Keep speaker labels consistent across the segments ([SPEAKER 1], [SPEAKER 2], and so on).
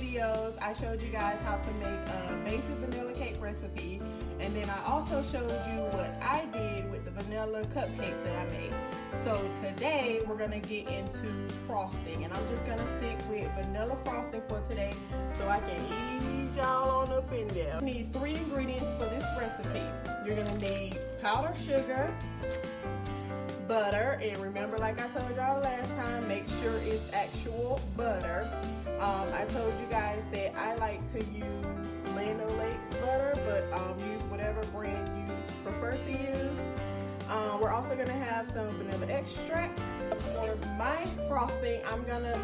[SPEAKER 1] videos, I showed you guys how to make a basic vanilla cake recipe, and then I also showed you what I did with the vanilla cupcakes that I made. So today we're gonna get into frosting, and I'm just gonna stick with vanilla frosting for today so I can ease y'all on up in there. You need 3 ingredients for this recipe. You're gonna need powdered sugar, butter, and remember, like I told y'all last time, make sure it's actual butter. I told you guys that I like to use Land O'Lakes butter, but use whatever brand you prefer to use. We're also gonna have some vanilla extract. For my frosting, I'm gonna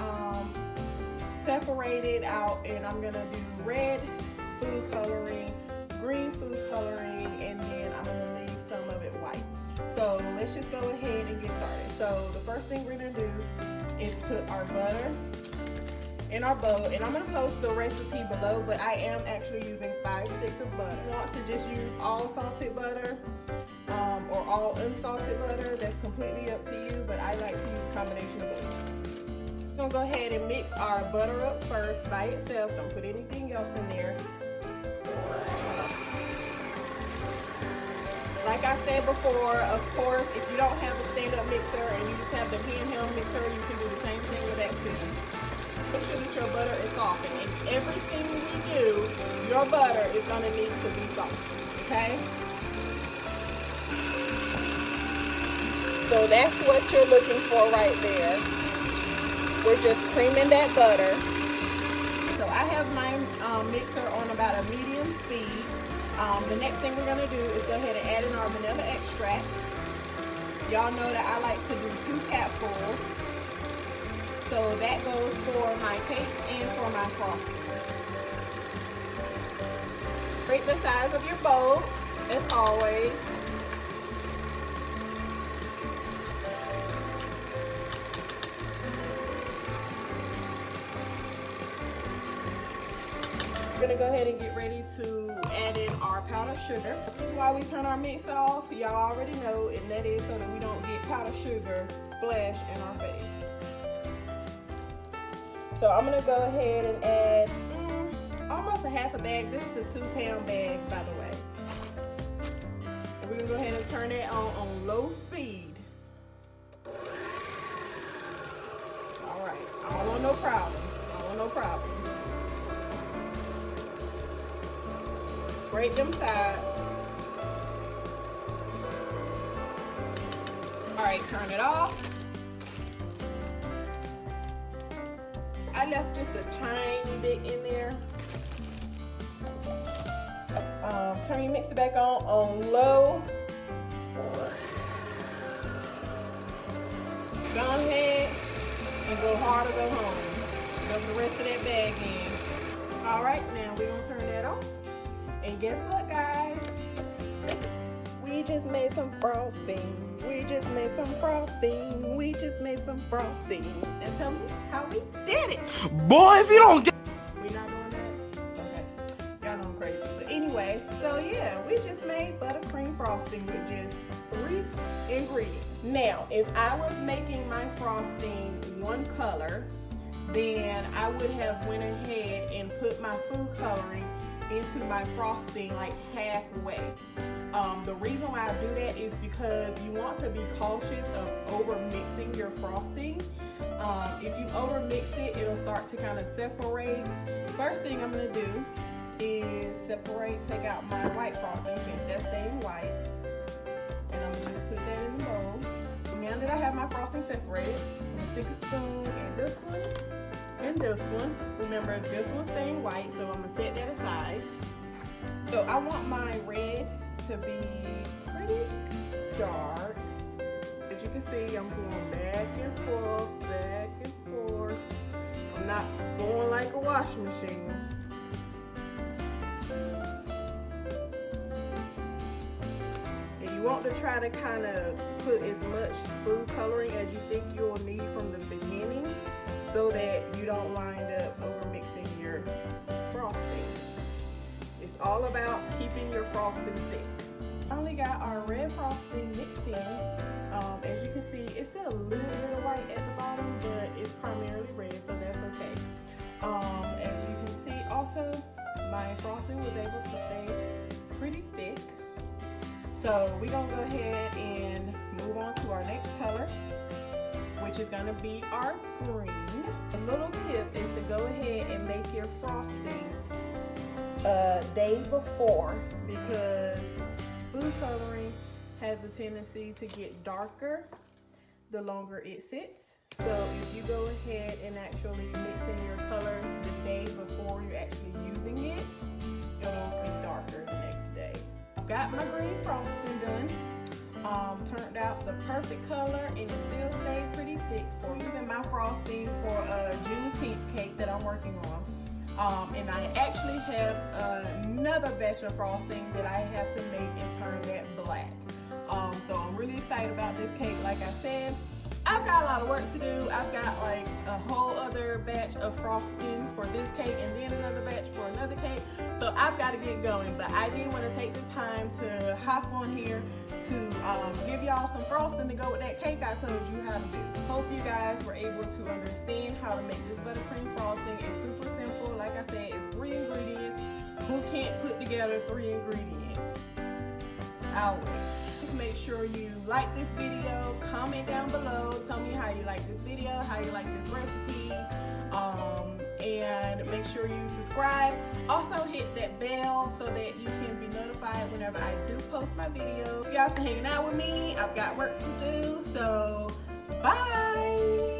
[SPEAKER 1] separate it out, and I'm gonna do red food coloring, green food coloring, and then I'm gonna leave some of it white. So let's just go ahead and get started. So the first thing we're gonna do is put our butter in our bowl, and I'm gonna post the recipe below, but I am actually using 5 sticks of butter. If you want to just use all salted butter or all unsalted butter, that's completely up to you, but I like to use a combination of both. We're gonna go ahead and mix our butter up first by itself. Don't put anything else in there. Like I said before, of course, if you don't have a stand-up mixer and you just have the handheld mixer, you can do the same thing with that too. Make sure that your butter is softened. And everything we do, your butter is going to need to be softened, okay? So that's what you're looking for right there. We're just creaming that butter. So I have my mixer on about a medium speed. The next thing we're going to do is go ahead and add in our vanilla extract. Y'all know that I like to do 2 capfuls. So that goes for my cakes and for my frosting. Rate the size of your bowl, as always. We're gonna go ahead and get ready to add in our powdered sugar. While we turn our mix off, y'all already know, and that is so that we don't get powdered sugar splash in our face. So I'm gonna go ahead and add almost a half a bag. This is a 2-pound bag, by the way. And we're gonna go ahead and turn that on low speed. All right, I don't want no problems. I don't want no problems. Grate them sides. All right, turn it off. I left just a tiny bit in there. Turn your mixer back on low. Go ahead and go hard or go home. Dump the rest of that bag in. All right, now we're gonna turn that off. And guess what, guys? We just made some frosting. We just made some frosting. We just made some frosting. And tell me how we did it.
[SPEAKER 2] Boy, if you don't get...
[SPEAKER 1] We not doing that? Okay. Y'all know I'm crazy. But anyway, so yeah, we just made buttercream frosting with just 3 ingredients. Now, if I was making my frosting one color, then I would have went ahead and put my food coloring into my frosting like halfway. The reason why I do that is because you want to be cautious of over mixing your frosting. If you over mix it, it'll start to kind of separate. First thing I'm going to do is take out my white frosting since that's staying white, and I'm going to just put that in the bowl. Now that I have my frosting separated, I'm going to stick a spoon in this one and this one. Remember, this one's staying white, so I'm going to set that aside. So I want my red to be pretty dark. As you can see, I'm going back and forth, back and forth. I'm not going like a washing machine. And you want to try to kind of put as much food coloring as you think you'll need from the beginning, so that you don't wind up over mixing your frosting. It's all about keeping your frosting thick. I only got our red frosting mixed in. As you can see, it's still a little bit of white at the bottom, but it's primarily red, so that's okay. As you can So we're gonna go ahead and move on to our next color, which is gonna be our green. A little tip is to go ahead and make your frosting a day before, because food coloring has a tendency to get darker the longer it sits. So if you go ahead and actually mix in your colors the day before you're actually using it, it'll be darker the next day. I've got my green frosting done. Turned out the perfect color, and it still stayed pretty thick for using my frosting for a Juneteenth cake that I'm working on. And I actually have another batch of frosting that I have to make and turn that black. So I'm really excited about this cake. Like I said, I've got a lot of work to do. I've got like a whole other batch of frosting for this cake and then another batch for another cake. So I've got to get going, but I did want to take this time to hop on here to give y'all some frosting to go with that cake I told you how to do. Hope you guys were able to understand how to make this buttercream frosting. It's super simple. Like I said, it's 3 ingredients. Who can't put together 3 ingredients? I'll wait. Make sure you like this video, comment down below, tell me how you like this video, how you like this recipe, and make sure you subscribe. Also hit that bell so that you can be notified whenever I do post my videos. You guys for hanging out with me. I've got work to do, so bye.